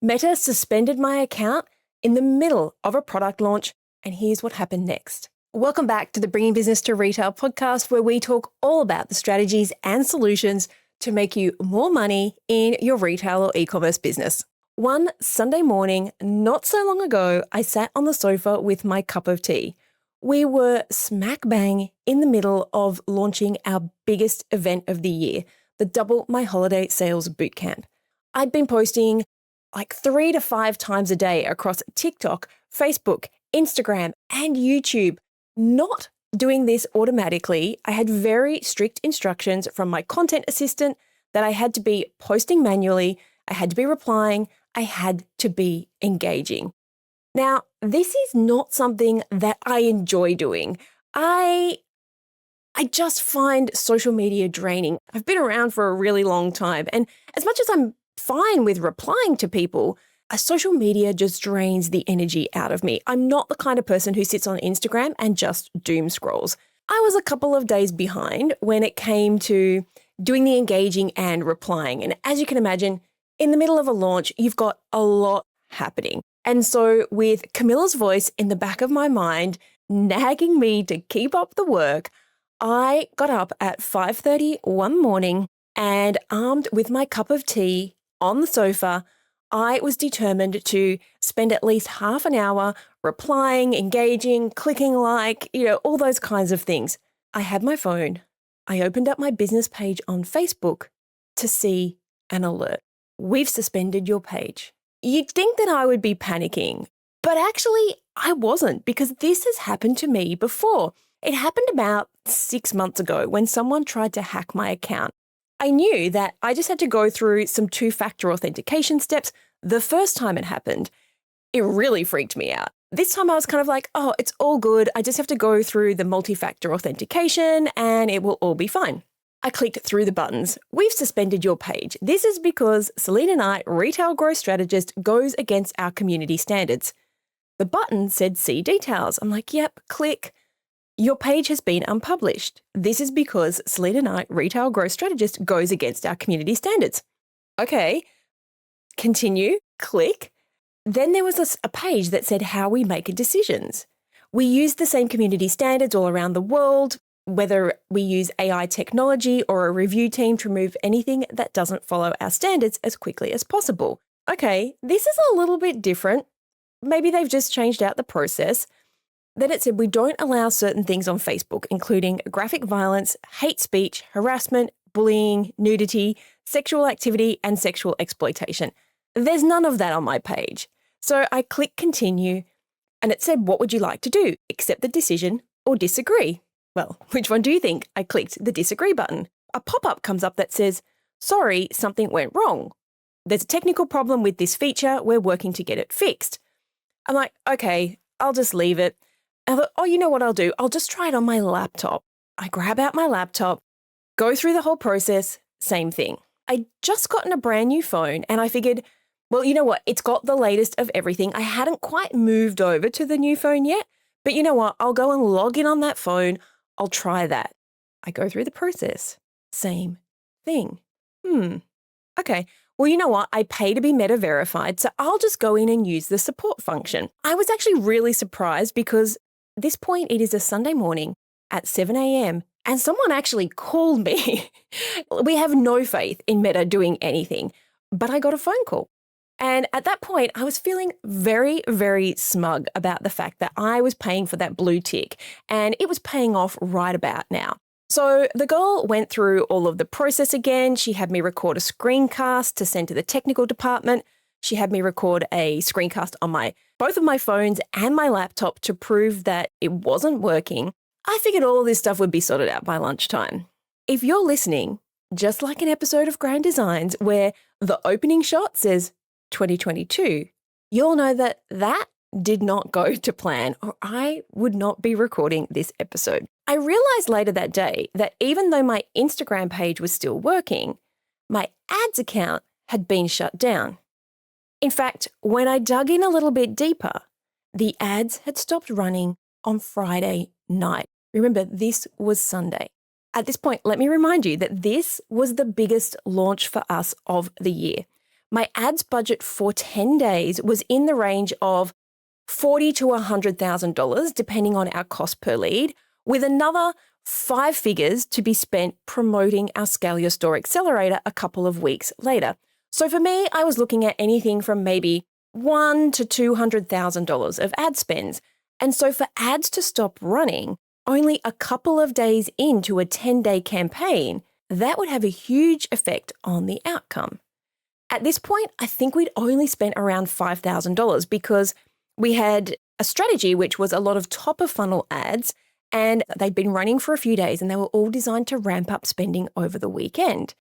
Meta suspended my account in the middle of a product launch, and here's what happened next. Welcome back to the Bringing Business to Retail podcast, where we talk all about the strategies and solutions to make you more money in your retail or e-commerce business. One Sunday morning, not so long ago, I sat on the sofa with my cup of tea. We were smack bang in the middle of launching our biggest event of the year, the Double My Holiday Sales Bootcamp. I'd been posting like 3 to 5 times a day across TikTok, Facebook, Instagram, and YouTube. Not doing this automatically. I had very strict instructions from my content assistant that I had to be posting manually, I had to be replying, I had to be engaging. Now, this is not something that I enjoy doing. I just find social media draining. I've been around for a really long time, and as much as I'm fine with replying to people, social media just drains the energy out of me. I'm not the kind of person who sits on Instagram and just doom scrolls. I was a couple of days behind when it came to doing the engaging and replying. And as you can imagine, in the middle of a launch, you've got a lot happening. And so with Camilla's voice in the back of my mind, nagging me to keep up the work, I got up at 5:30 one morning and, armed with my cup of tea on the sofa, I was determined to spend at least half an hour replying, engaging, clicking like, all those kinds of things. I had my phone. I opened up my business page on Facebook to see an alert. We've suspended your page. You'd think that I would be panicking, but actually I wasn't, because this has happened to me before. It happened about 6 months ago when someone tried to hack my account. I knew that I just had to go through some 2-factor authentication steps the first time it happened. It really freaked me out. This time I was kind of like, oh, it's all good. I just have to go through the multi-factor authentication and it will all be fine. I clicked through the buttons. We've suspended your page. This is because Selena Knight, retail growth strategist, goes against our community standards. The button said see details. I'm like, yep, click. Your page has been unpublished. This is because Selena Knight, retail growth strategist, goes against our community standards. Okay, continue, click. Then there was a page that said how we make decisions. We use the same community standards all around the world, whether we use AI technology or a review team to remove anything that doesn't follow our standards as quickly as possible. Okay, this is a little bit different. Maybe they've just changed out the process. Then it said we don't allow certain things on Facebook, including graphic violence, hate speech, harassment, bullying, nudity, sexual activity, and sexual exploitation. There's none of that on my page. So I clicked continue, and it said, what would you like to do? Accept the decision or disagree? Well, which one do you think? I clicked the disagree button. A pop-up comes up that says, sorry, something went wrong. There's a technical problem with this feature. We're working to get it fixed. I'm like, okay, I'll just leave it. I thought, oh, you know what I'll do? I'll just try it on my laptop. I grab out my laptop, go through the whole process, same thing. I'd just gotten a brand new phone and I figured, well, you know what? It's got the latest of everything. I hadn't quite moved over to the new phone yet, but you know what? I'll go and log in on that phone. I'll try that. I go through the process. Same thing. Okay. Well, you know what? I pay to be Meta verified, so I'll just go in and use the support function. I was actually really surprised because at this point it is a Sunday morning at 7 a.m. and someone actually called me. We have no faith in Meta doing anything, but I got a phone call. And at that point, I was feeling very, very smug about the fact that I was paying for that blue tick and it was paying off right about now. So the girl went through all of the process again. She had me record a screencast to send to the technical department. She had me record a screencast on both of my phones and my laptop to prove that it wasn't working. I figured all of this stuff would be sorted out by lunchtime. If you're listening, just like an episode of Grand Designs where the opening shot says 2022, you'll know that that did not go to plan, or I would not be recording this episode. I realized later that day that even though my Instagram page was still working, my ads account had been shut down. In fact, when I dug in a little bit deeper, the ads had stopped running on Friday night. Remember, this was Sunday. At this point, let me remind you that this was the biggest launch for us of the year. my ads budget for 10 days was in the range of $40,000 to $100,000, depending on our cost per lead, with another 5 figures to be spent promoting our Scale Your Store Accelerator a couple of weeks later. So for me, I was looking at anything from maybe $100,000 to $200,000 of ad spends. And so for ads to stop running only a couple of days into a 10-day campaign, that would have a huge effect on the outcome. At this point, I think we'd only spent around $5,000 because we had a strategy which was a lot of top-of-funnel ads, and they'd been running for a few days and they were all designed to ramp up spending over the weekend.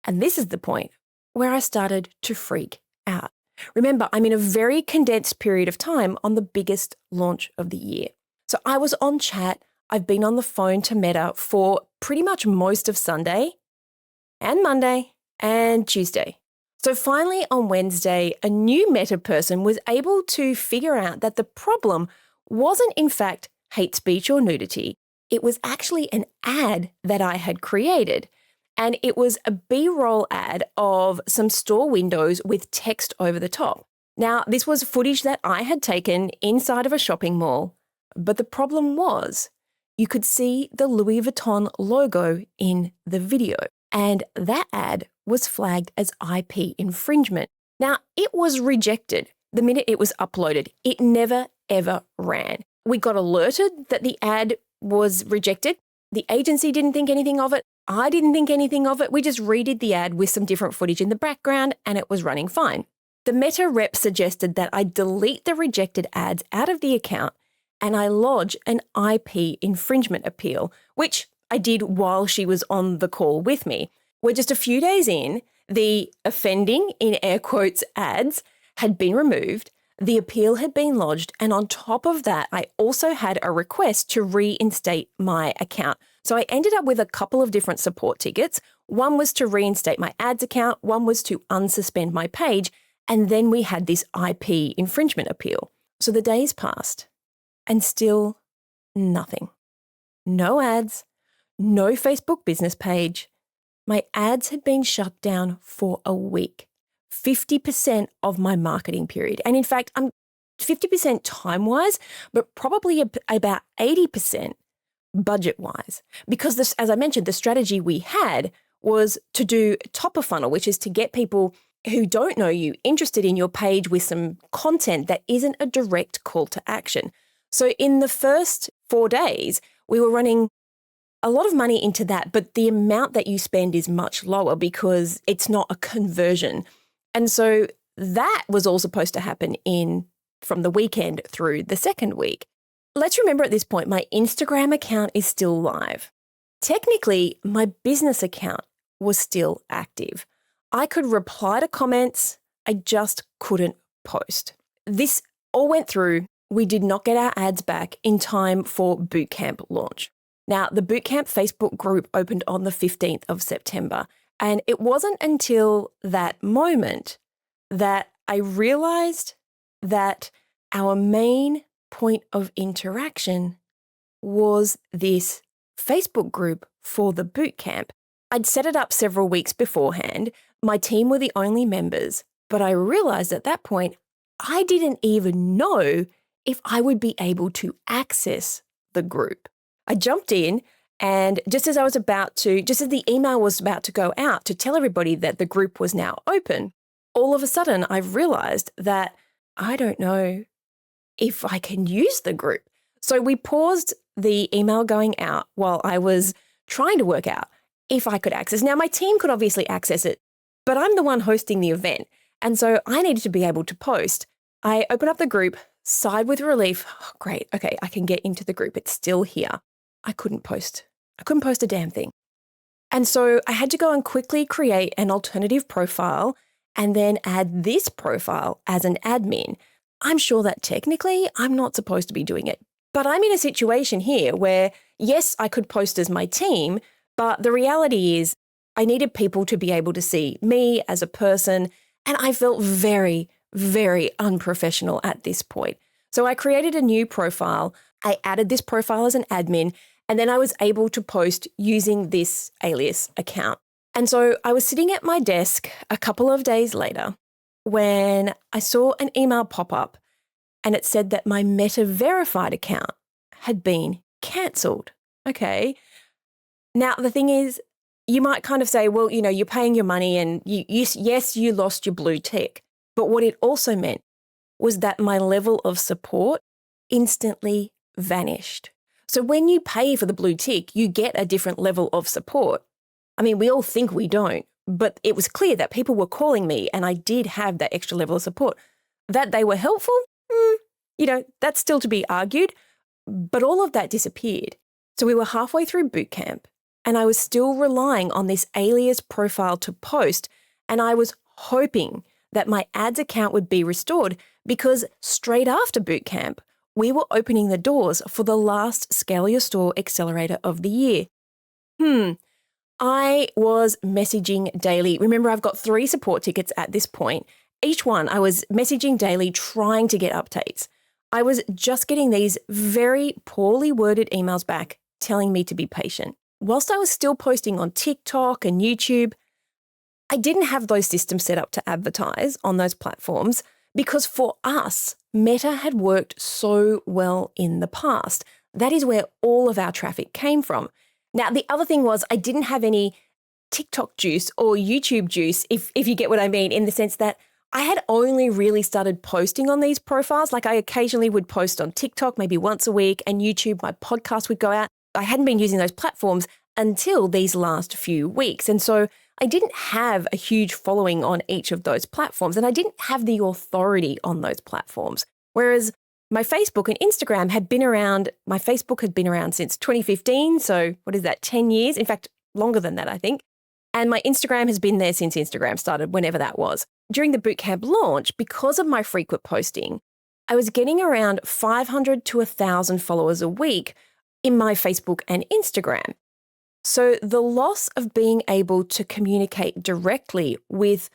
And this is the point where I started to freak out. Remember, I'm in a very condensed period of time on the biggest launch of the year. So I was on chat, I've been on the phone to Meta for pretty much most of Sunday and Monday and Tuesday. So finally on Wednesday, a new Meta person was able to figure out that the problem wasn't in fact hate speech or nudity. It was actually an ad that I had created. And it was a B-roll ad of some store windows with text over the top. Now, this was footage that I had taken inside of a shopping mall, but the problem was you could see the Louis Vuitton logo in the video, and that ad was flagged as IP infringement. Now, it was rejected the minute it was uploaded. It never, ever ran. We got alerted that the ad was rejected. The agency didn't think anything of it. I didn't think anything of it. We just redid the ad with some different footage in the background and it was running fine. The Meta rep suggested that I delete the rejected ads out of the account and I lodge an IP infringement appeal, which I did while she was on the call with me. We're just a few days in, the offending, in air quotes, ads had been removed, the appeal had been lodged, and on top of that, I also had a request to reinstate my account. So I ended up with a couple of different support tickets. One was to reinstate my ads account, one was to unsuspend my page, and then we had this IP infringement appeal. So the days passed, and still nothing. No ads, no Facebook business page. My ads had been shut down for a week. 50% of my marketing period. And in fact, I'm 50% time-wise, but probably about 80% budget-wise. Because this, as I mentioned, the strategy we had was to do top of funnel, which is to get people who don't know you interested in your page with some content that isn't a direct call to action. So in the first 4 days, we were running a lot of money into that, but the amount that you spend is much lower because it's not a conversion. And so that was all supposed to happen from the weekend through the second week. Let's remember at this point, my Instagram account is still live. Technically, my business account was still active. I could reply to comments, I just couldn't post. This all went through. We did not get our ads back in time for bootcamp launch. Now, the bootcamp Facebook group opened on the 15th of September. And it wasn't until that moment that I realized that our main point of interaction was this Facebook group for the bootcamp. I'd set it up several weeks beforehand. My team were the only members, but I realized at that point, I didn't even know if I would be able to access the group. I jumped in. And just as the email was about to go out to tell everybody that the group was now open, all of a sudden I've realized that I don't know if I can use the group. So we paused the email going out while I was trying to work out if I could access. Now my team could obviously access it, but I'm the one hosting the event. And so I needed to be able to post. I opened up the group, sighed with relief. Oh, great. Okay, I can get into the group. It's still here. I couldn't post a damn thing. And so I had to go and quickly create an alternative profile and then add this profile as an admin. I'm sure that technically I'm not supposed to be doing it, but I'm in a situation here where, yes, I could post as my team, but the reality is I needed people to be able to see me as a person, and I felt very, very unprofessional at this point. So I created a new profile. I added this profile as an admin. And then I was able to post using this alias account. And so I was sitting at my desk a couple of days later when I saw an email pop up and it said that my Meta verified account had been cancelled. Okay. Now, the thing is, you might kind of say, well, you're paying your money and yes, you lost your blue tick. But what it also meant was that my level of support instantly vanished. So when you pay for the blue tick, you get a different level of support. I mean, we all think we don't, but it was clear that people were calling me and I did have that extra level of support. That they were helpful, that's still to be argued, but all of that disappeared. So we were halfway through boot camp and I was still relying on this alias profile to post, and I was hoping that my ads account would be restored because straight after boot camp, we were opening the doors for the last Scale Your Store Accelerator of the year. I was messaging daily. Remember, I've got 3 support tickets at this point. Each one, I was messaging daily, trying to get updates. I was just getting these very poorly worded emails back telling me to be patient. Whilst I was still posting on TikTok and YouTube, I didn't have those systems set up to advertise on those platforms because for us, Meta had worked so well in the past. That is where all of our traffic came from. Now, the other thing was I didn't have any TikTok juice or YouTube juice, if you get what I mean, in the sense that I had only really started posting on these profiles. Like I occasionally would post on TikTok maybe once a week, and YouTube, my podcast would go out. I hadn't been using those platforms until these last few weeks. And so I didn't have a huge following on each of those platforms, and I didn't have the authority on those platforms. Whereas my Facebook and Instagram had been around, my Facebook had been around since 2015. So what is that, 10 years? In fact, longer than that, I think. And my Instagram has been there since Instagram started, whenever that was. During the bootcamp launch, because of my frequent posting, I was getting around 500 to 1,000 followers a week in my Facebook and Instagram. So the loss of being able to communicate directly with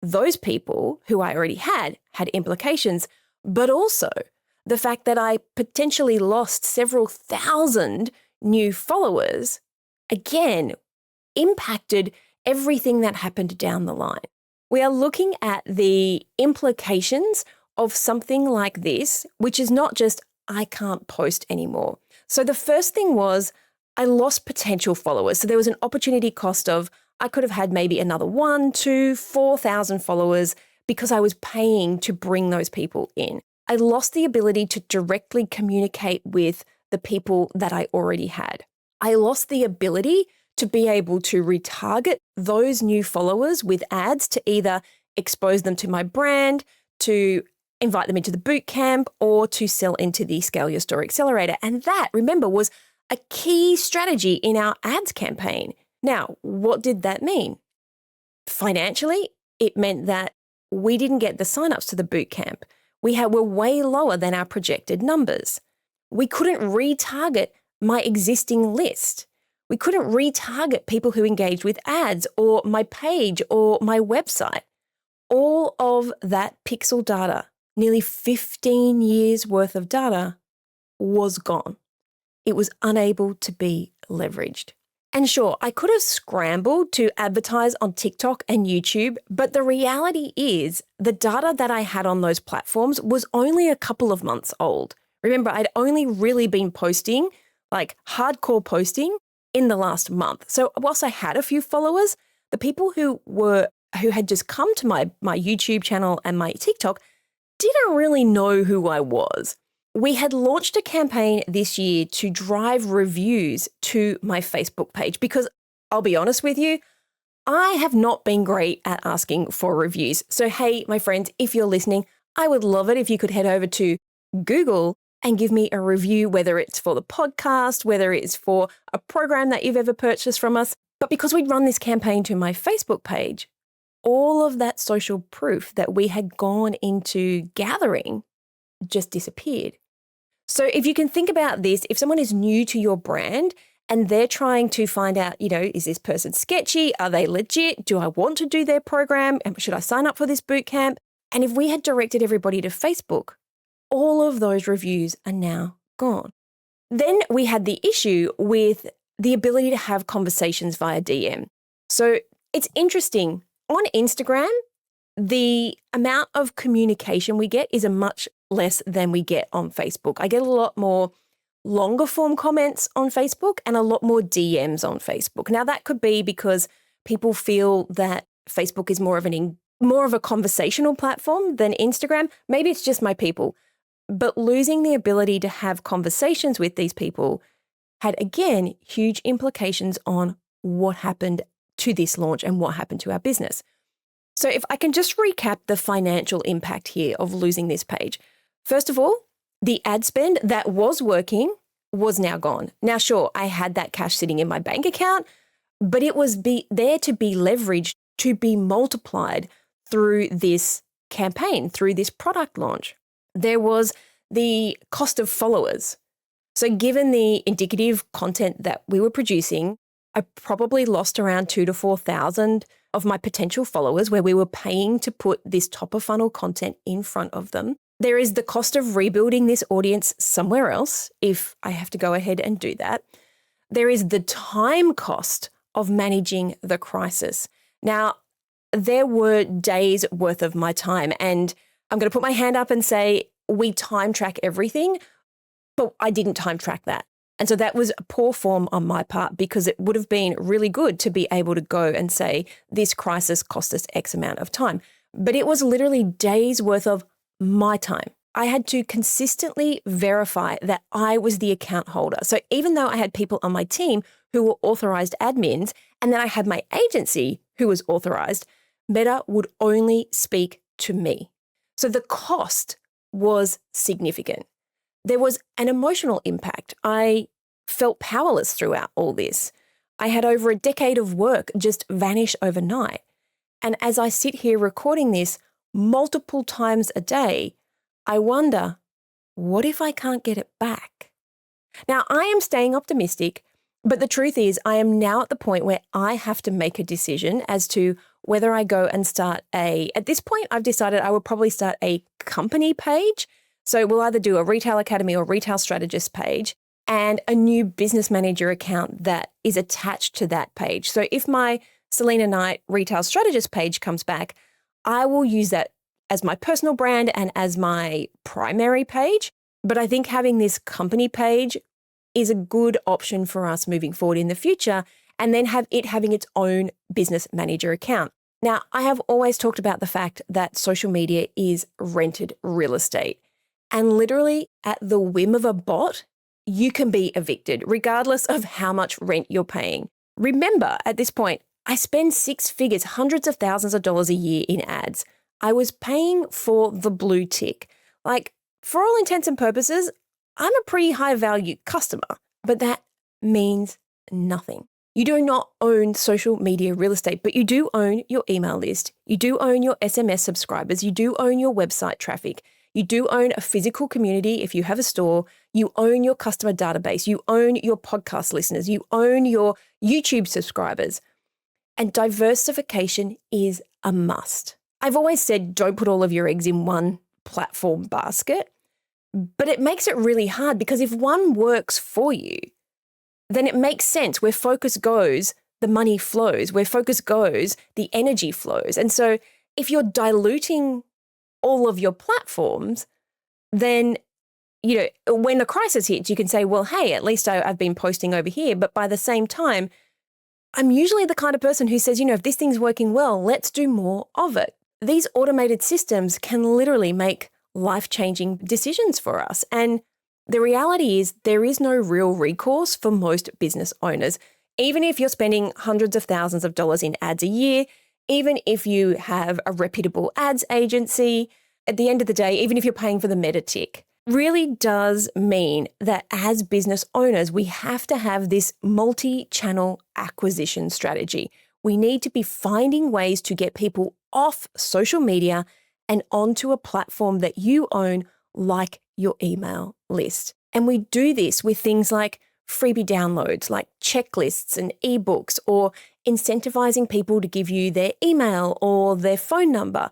those people who I already had implications, but also the fact that I potentially lost several thousand new followers, again, impacted everything that happened down the line. We are looking at the implications of something like this, which is not just, I can't post anymore. So the first thing was I lost potential followers. So there was an opportunity cost of, I could have had maybe another 1, 2, 4,000 followers because I was paying to bring those people in. I lost the ability to directly communicate with the people that I already had. I lost the ability to be able to retarget those new followers with ads to either expose them to my brand, to invite them into the boot camp, or to sell into the Scale Your Store Accelerator. And that, remember, was a key strategy in our ads campaign. Now, what did that mean? Financially, it meant that we didn't get the signups to the boot camp. Were way lower than our projected numbers. We couldn't retarget my existing list. We couldn't retarget people who engaged with ads or my page or my website. All of that pixel data, nearly 15 years worth of data, was gone. It was unable to be leveraged. And sure, I could have scrambled to advertise on TikTok and YouTube, but the reality is the data that I had on those platforms was only a couple of months old. Remember, I'd only really been posting, like hardcore posting, in the last month. So whilst I had a few followers, the people who had just come to my YouTube channel and my TikTok didn't really know who I was. We had launched a campaign this year to drive reviews to my Facebook page because I'll be honest with you, I have not been great at asking for reviews. So hey, my friends, if you're listening, I would love it if you could head over to Google and give me a review, whether it's for the podcast, whether it's for a program that you've ever purchased from us. But because we'd run this campaign to my Facebook page, all of that social proof that we had gone into gathering just disappeared. So if you can think about this, if someone is new to your brand and they're trying to find out, is this person sketchy? Are they legit? Do I want to do their program? And should I sign up for this boot camp? And if we had directed everybody to Facebook, all of those reviews are now gone. Then we had the issue with the ability to have conversations via DM. So it's interesting. On Instagram, the amount of communication we get is a much less than we get on Facebook. I get a lot more longer form comments on Facebook and a lot more DMs on Facebook. Now, that could be because people feel that Facebook is more of a conversational platform than Instagram. Maybe it's just my people. But losing the ability to have conversations with these people had, again, huge implications on what happened to this launch and what happened to our business. So if I can just recap the financial impact here of losing this page. First of all, the ad spend that was working was now gone. Now, sure, I had that cash sitting in my bank account, but it was there to be leveraged, to be multiplied through this campaign, through this product launch. There was the cost of followers. So given the indicative content that we were producing, I probably lost around 2,000 to 4,000 of my potential followers where we were paying to put this top of funnel content in front of them. There is the cost of rebuilding this audience somewhere else if I have to go ahead and do that. There is the time cost of managing the crisis. Now, there were days worth of my time, and I'm going to put my hand up and say we time track everything, but I didn't time track that. And so that was a poor form on my part because it would have been really good to be able to go and say, this crisis cost us X amount of time. But it was literally days worth of my time. I had to consistently verify that I was the account holder. So even though I had people on my team who were authorized admins, and then I had my agency who was authorized, Meta would only speak to me. So the cost was significant. There was an emotional impact. I felt powerless throughout all this. I had over a decade of work just vanish overnight. And as I sit here recording this multiple times a day, I wonder, what if I can't get it back? Now, I am staying optimistic, but the truth is I am now at the point where I have to make a decision as to whether I go and start at this point, I've decided I will probably start a company page. So we'll either do a retail academy or retail strategist page and a new business manager account that is attached to that page. So if my Selena Knight retail strategist page comes back, I will use that as my personal brand and as my primary page. But I think having this company page is a good option for us moving forward in the future, and then having its own business manager account. Now, I have always talked about the fact that social media is rented real estate. And literally at the whim of a bot, you can be evicted regardless of how much rent you're paying. Remember, at this point, I spend six figures, hundreds of thousands of dollars a year in ads. I was paying for the blue tick. Like, for all intents and purposes, I'm a pretty high value customer, but that means nothing. You do not own social media real estate, but you do own your email list. You do own your SMS subscribers. You do own your website traffic. You do own a physical community if you have a store. You own your customer database. You own your podcast listeners. You own your YouTube subscribers. And diversification is a must. I've always said don't put all of your eggs in one platform basket, but it makes it really hard because if one works for you, then it makes sense. Where focus goes, the money flows. Where focus goes, the energy flows. And so if you're diluting all of your platforms, then, when a crisis hits, you can say, well, hey, at least I've been posting over here. But by the same time, I'm usually the kind of person who says, if this thing's working well, let's do more of it. These automated systems can literally make life-changing decisions for us. And the reality is there is no real recourse for most business owners. Even if you're spending hundreds of thousands of dollars in ads a year, even if you have a reputable ads agency, at the end of the day, even if you're paying for the meta tick, really does mean that as business owners, we have to have this multi-channel acquisition strategy. We need to be finding ways to get people off social media and onto a platform that you own, like your email list. And we do this with things like freebie downloads, like checklists and ebooks, or incentivizing people to give you their email or their phone number,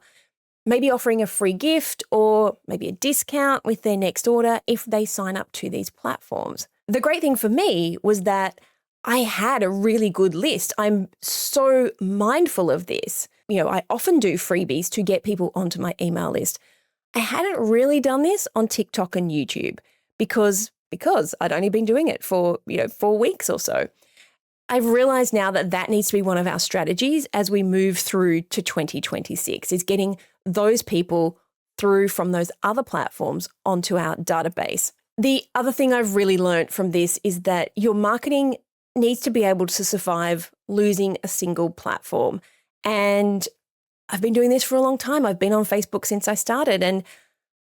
maybe offering a free gift or maybe a discount with their next order if they sign up to these platforms. The great thing for me was that I had a really good list. I'm so mindful of this. I often do freebies to get people onto my email list. I hadn't really done this on TikTok and YouTube because I'd only been doing it for, 4 weeks or so. I've realized now that needs to be one of our strategies as we move through to 2026, is getting those people through from those other platforms onto our database. The other thing I've really learned from this is that your marketing needs to be able to survive losing a single platform. And I've been doing this for a long time. I've been on Facebook since I started, and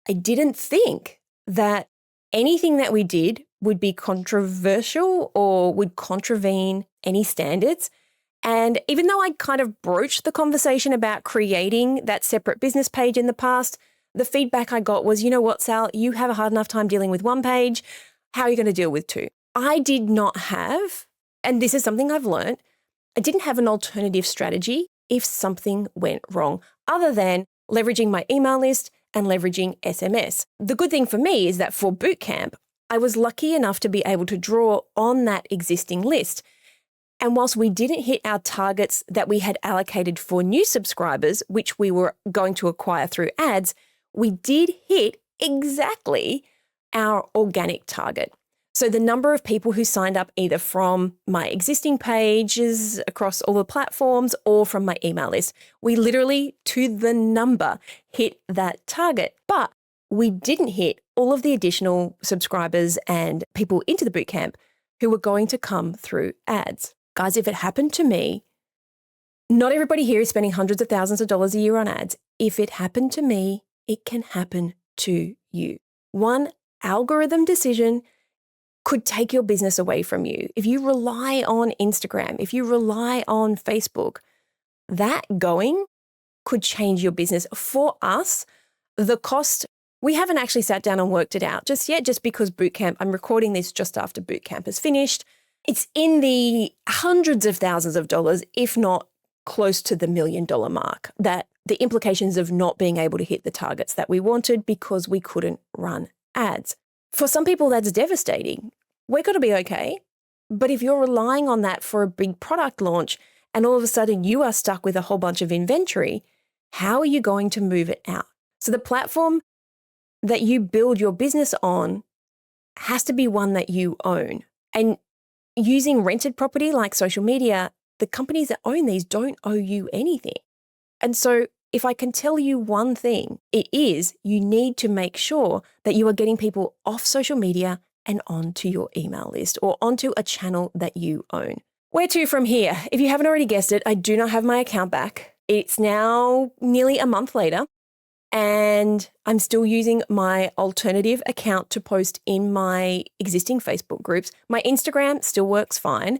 I didn't think that anything that we did would be controversial or would contravene any standards. And even though I kind of broached the conversation about creating that separate business page in the past, the feedback I got was, you know what, Sal, you have a hard enough time dealing with one page. How are you going to deal with two? I did not have, and this is something I've learned, I didn't have an alternative strategy if something went wrong, other than leveraging my email list and leveraging SMS. The good thing for me is that for Bootcamp, I was lucky enough to be able to draw on that existing list. And whilst we didn't hit our targets that we had allocated for new subscribers, which we were going to acquire through ads, we did hit exactly our organic target. So the number of people who signed up either from my existing pages across all the platforms or from my email list, we literally, to the number, hit that target. But we didn't hit all of the additional subscribers and people into the bootcamp who were going to come through ads. Guys, if it happened to me, not everybody here is spending hundreds of thousands of dollars a year on ads. If it happened to me, it can happen to you. One algorithm decision could take your business away from you. If you rely on Instagram, if you rely on Facebook, that going could change your business. For us, the cost, we haven't actually sat down and worked it out just yet, just because bootcamp, I'm recording this just after bootcamp is finished. It's in the hundreds of thousands of dollars, if not close to the $1 million mark, that the implications of not being able to hit the targets that we wanted because we couldn't run ads. For some people, that's devastating. We're going to be okay. But if you're relying on that for a big product launch and all of a sudden you are stuck with a whole bunch of inventory, how are you going to move it out? So the platform that you build your business on has to be one that you own. And using rented property like social media, the companies that own these don't owe you anything. And so if I can tell you one thing, it is you need to make sure that you are getting people off social media and onto your email list or onto a channel that you own. Where to from here? If you haven't already guessed it, I do not have my account back. It's now nearly a month later, and I'm still using my alternative account to post in my existing Facebook groups. My Instagram still works fine.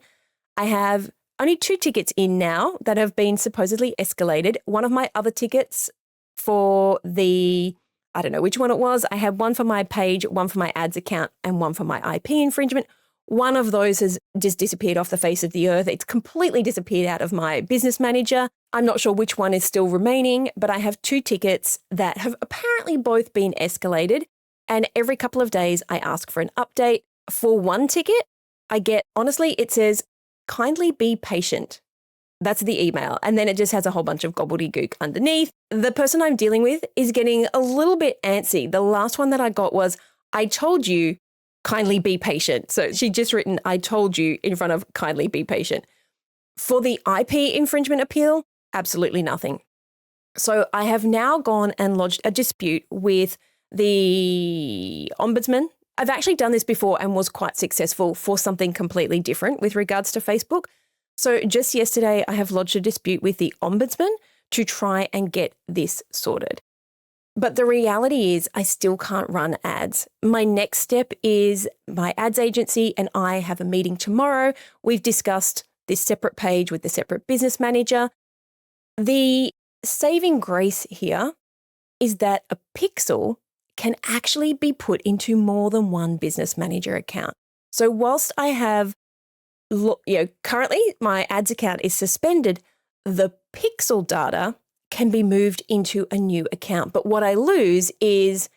I have only 2 tickets in now that have been supposedly escalated. One of my other tickets for I don't know which one it was. I had one for my page, one for my ads account, and one for my IP infringement. One of those has just disappeared off the face of the earth. It's completely disappeared out of my business manager. I'm not sure which one is still remaining, but I have 2 tickets that have apparently both been escalated. And every couple of days, I ask for an update. For one ticket, I get, honestly, it says, kindly be patient. That's the email. And then it just has a whole bunch of gobbledygook underneath. The person I'm dealing with is getting a little bit antsy. The last one that I got was, I told you, kindly be patient. So she just written, I told you in front of kindly be patient. For the IP infringement appeal, absolutely nothing. So I have now gone and lodged a dispute with the ombudsman. I've actually done this before and was quite successful for something completely different with regards to Facebook. So just yesterday, I have lodged a dispute with the ombudsman to try and get this sorted. But the reality is I still can't run ads. My next step is my ads agency and I have a meeting tomorrow. We've discussed this separate page with the separate business manager. The saving grace here is that a pixel can actually be put into more than one business manager account. So whilst I have, currently my ads account is suspended, the pixel data can be moved into a new account. But what I lose is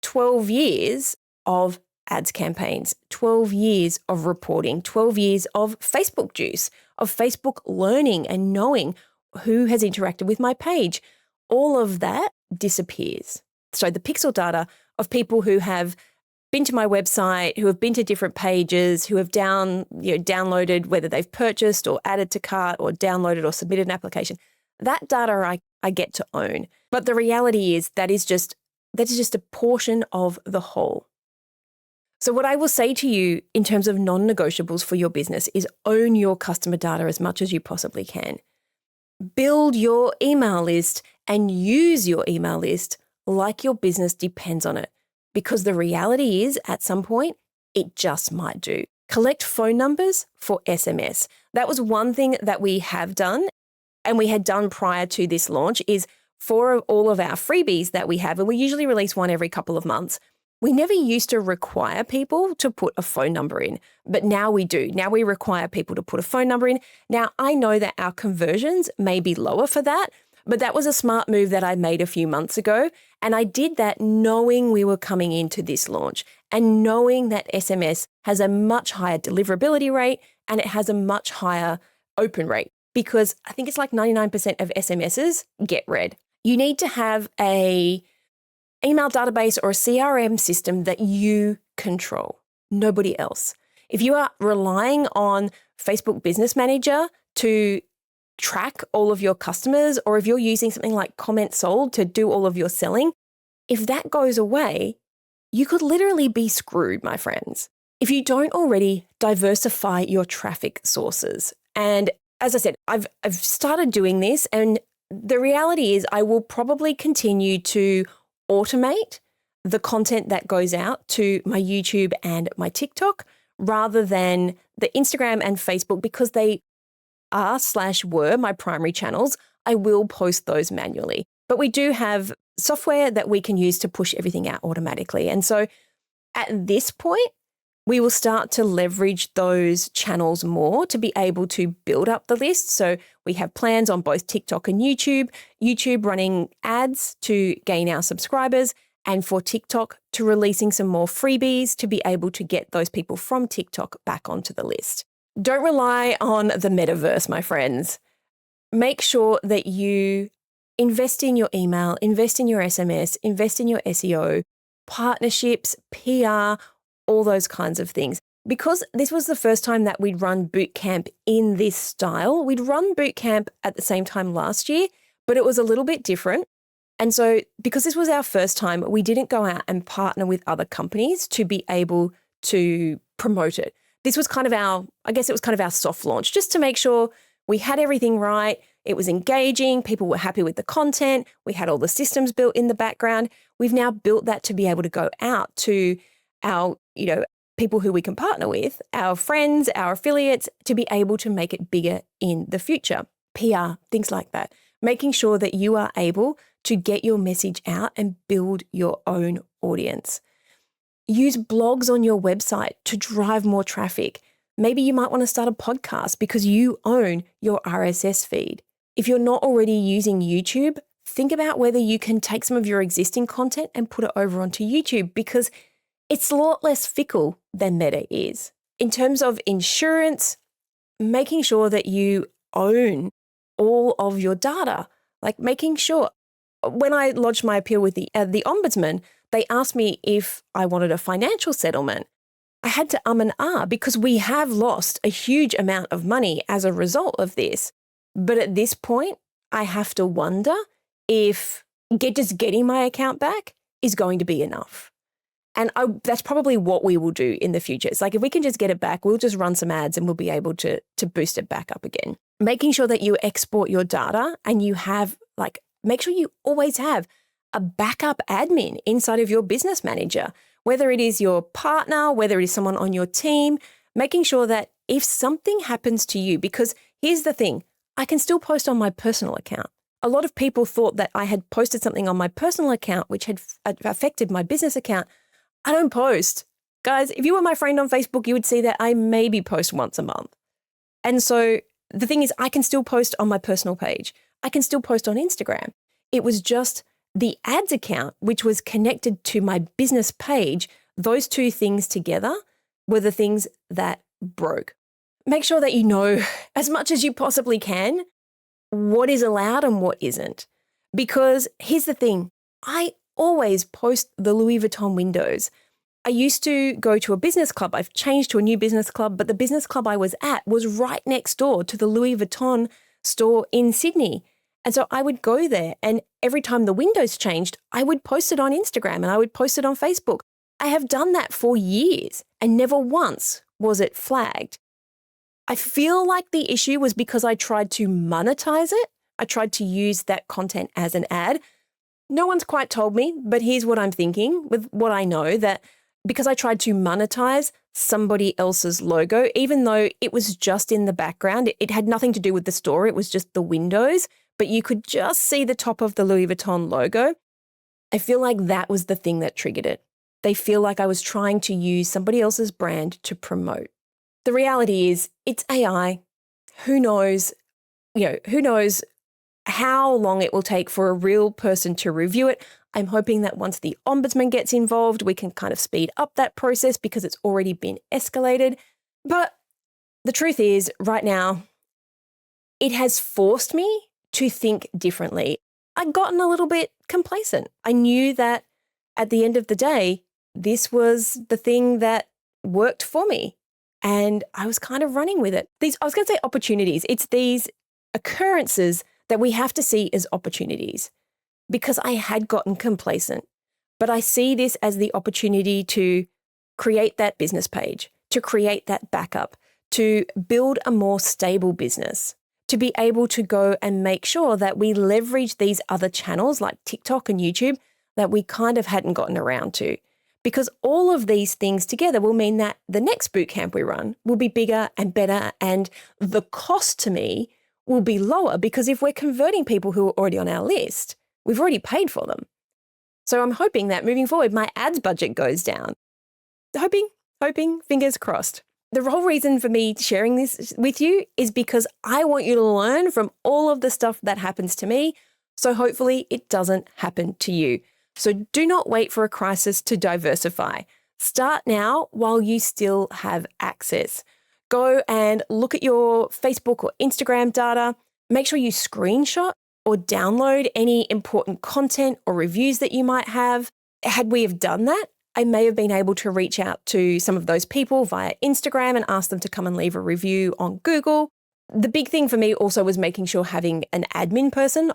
12 years of ads campaigns, 12 years of reporting, 12 years of Facebook juice, of Facebook learning and knowing who has interacted with my page. All of that disappears. So the pixel data of people who have been to my website, who have been to different pages, who have downloaded, whether they've purchased or added to cart or downloaded or submitted an application, that data I get to own. But the reality is that is just a portion of the whole. So what I will say to you in terms of non-negotiables for your business is own your customer data as much as you possibly can. Build your email list and use your email list like your business depends on it. Because the reality is, at some point, it just might do. Collect phone numbers for SMS. That was one thing that we have done and we had done prior to this launch is for all of our freebies that we have, and we usually release one every couple of months, we never used to require people to put a phone number in, but now we do. Now we require people to put a phone number in. Now, I know that our conversions may be lower for that, but that was a smart move that I made a few months ago. And I did that knowing we were coming into this launch and knowing that SMS has a much higher deliverability rate and it has a much higher open rate because I think it's like 99% of SMSs get read. You need to have a email database or a CRM system that you control, nobody else. If you are relying on Facebook Business Manager to track all of your customers, or if you're using something like Comment Sold to do all of your selling, if that goes away, you could literally be screwed, my friends. If you don't already diversify your traffic sources. And as I said, I've started doing this, and the reality is I will probably continue to automate the content that goes out to my YouTube and my TikTok rather than the Instagram and Facebook because they were my primary channels. I will post those manually. But we do have software that we can use to push everything out automatically. And so at this point, we will start to leverage those channels more to be able to build up the list. So we have plans on both TikTok and YouTube running ads to gain our subscribers, and for TikTok to releasing some more freebies to be able to get those people from TikTok back onto the list. Don't rely on the metaverse, my friends. Make sure that you invest in your email, invest in your SMS, invest in your SEO, partnerships, PR, all those kinds of things. Because this was the first time that we'd run boot camp in this style. We'd run boot camp at the same time last year, but it was a little bit different. And so because this was our first time, we didn't go out and partner with other companies to be able to promote it. This was kind of our soft launch, just to make sure we had everything right. It was engaging. People were happy with the content. We had all the systems built in the background. We've now built that to be able to go out to our, people who we can partner with, our friends, our affiliates, to be able to make it bigger in the future. PR, things like that. Making sure that you are able to get your message out and build your own audience. Use blogs on your website to drive more traffic. Maybe you might want to start a podcast because you own your RSS feed. If you're not already using YouTube, think about whether you can take some of your existing content and put it over onto YouTube because it's a lot less fickle than Meta is. In terms of insurance, making sure that you own all of your data, like making sure. When I lodged my appeal with the ombudsman, they asked me if I wanted a financial settlement. I had to and because we have lost a huge amount of money as a result of this. But at this point, I have to wonder if just getting my account back is going to be enough. And that's probably what we will do in the future. It's like if we can just get it back, we'll just run some ads and we'll be able to boost it back up again. Making sure that you export your data and you have make sure you always have a backup admin inside of your business manager, whether it is your partner, whether it is someone on your team, making sure that if something happens to you, because here's the thing, I can still post on my personal account. A lot of people thought that I had posted something on my personal account, which had affected my business account. I don't post. Guys, if you were my friend on Facebook, you would see that I maybe post once a month. And so the thing is, I can still post on my personal page. I can still post on Instagram. It was just the ads account, which was connected to my business page, those two things together were the things that broke. Make sure that you know as much as you possibly can what is allowed and what isn't. Because here's the thing, I always post the Louis Vuitton windows. I used to go to a business club. I've changed to a new business club, but the business club I was at was right next door to the Louis Vuitton store in Sydney. And so I would go there, and every time the windows changed, I would post it on Instagram and I would post it on Facebook. I have done that for years and never once was it flagged. I feel like the issue was because I tried to monetize it. I tried to use that content as an ad. No one's quite told me, but here's what I'm thinking with what I know, that because I tried to monetize somebody else's logo, even though it was just in the background, it had nothing to do with the store, it was just the windows, but you could just see the top of the Louis Vuitton logo. I feel like that was the thing that triggered it. They feel like I was trying to use somebody else's brand to promote. The reality is it's AI. Who knows, who knows how long it will take for a real person to review it. I'm hoping that once the ombudsman gets involved, we can kind of speed up that process because it's already been escalated. But the truth is, right now, it has forced me to think differently. I'd gotten a little bit complacent. I knew that at the end of the day, this was the thing that worked for me. And I was kind of running with it. I was going to say opportunities. It's these occurrences that we have to see as opportunities, because I had gotten complacent. But I see this as the opportunity to create that business page, to create that backup, to build a more stable business, to be able to go and make sure that we leverage these other channels like TikTok and YouTube that we kind of hadn't gotten around to. Because all of these things together will mean that the next bootcamp we run will be bigger and better, and the cost to me will be lower, because if we're converting people who are already on our list, we've already paid for them. So I'm hoping that moving forward, my ads budget goes down. Hoping, fingers crossed. The whole reason for me sharing this with you is because I want you to learn from all of the stuff that happens to me, so hopefully it doesn't happen to you. So do not wait for a crisis to diversify. Start now while you still have access. Go and look at your Facebook or Instagram data. Make sure you screenshot or download any important content or reviews that you might have. Had we have done that, I may have been able to reach out to some of those people via Instagram and ask them to come and leave a review on Google. The big thing for me also was making sure having an admin person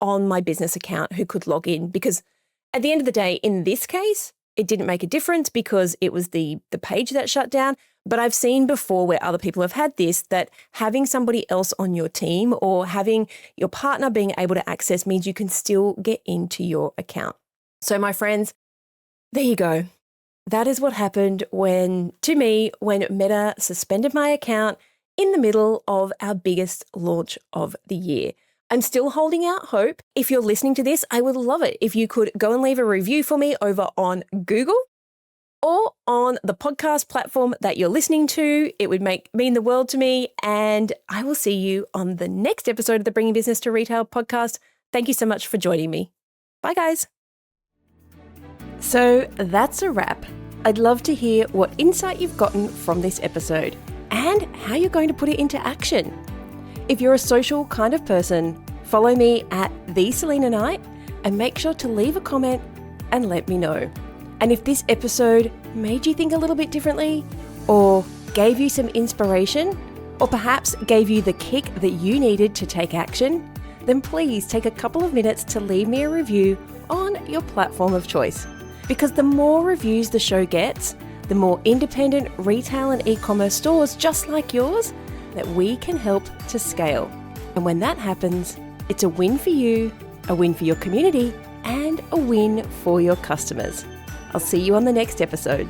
on my business account who could log in, because at the end of the day, in this case, it didn't make a difference because it was the page that shut down. But I've seen before where other people have had this, that having somebody else on your team or having your partner being able to access means you can still get into your account. So my friends, there you go. That is what happened when Meta suspended my account in the middle of our biggest launch of the year. I'm still holding out hope. If you're listening to this, I would love it if you could go and leave a review for me over on Google or on the podcast platform that you're listening to. It would mean the world to me. And I will see you on the next episode of the Bringing Business to Retail podcast. Thank you so much for joining me. Bye, guys. So that's a wrap. I'd love to hear what insight you've gotten from this episode and how you're going to put it into action. If you're a social kind of person, follow me at @TheSelena and make sure to leave a comment and let me know. And if this episode made you think a little bit differently, or gave you some inspiration, or perhaps gave you the kick that you needed to take action, then please take a couple of minutes to leave me a review on your platform of choice. Because the more reviews the show gets, the more independent retail and e-commerce stores just like yours that we can help to scale. And when that happens, it's a win for you, a win for your community, and a win for your customers. I'll see you on the next episode.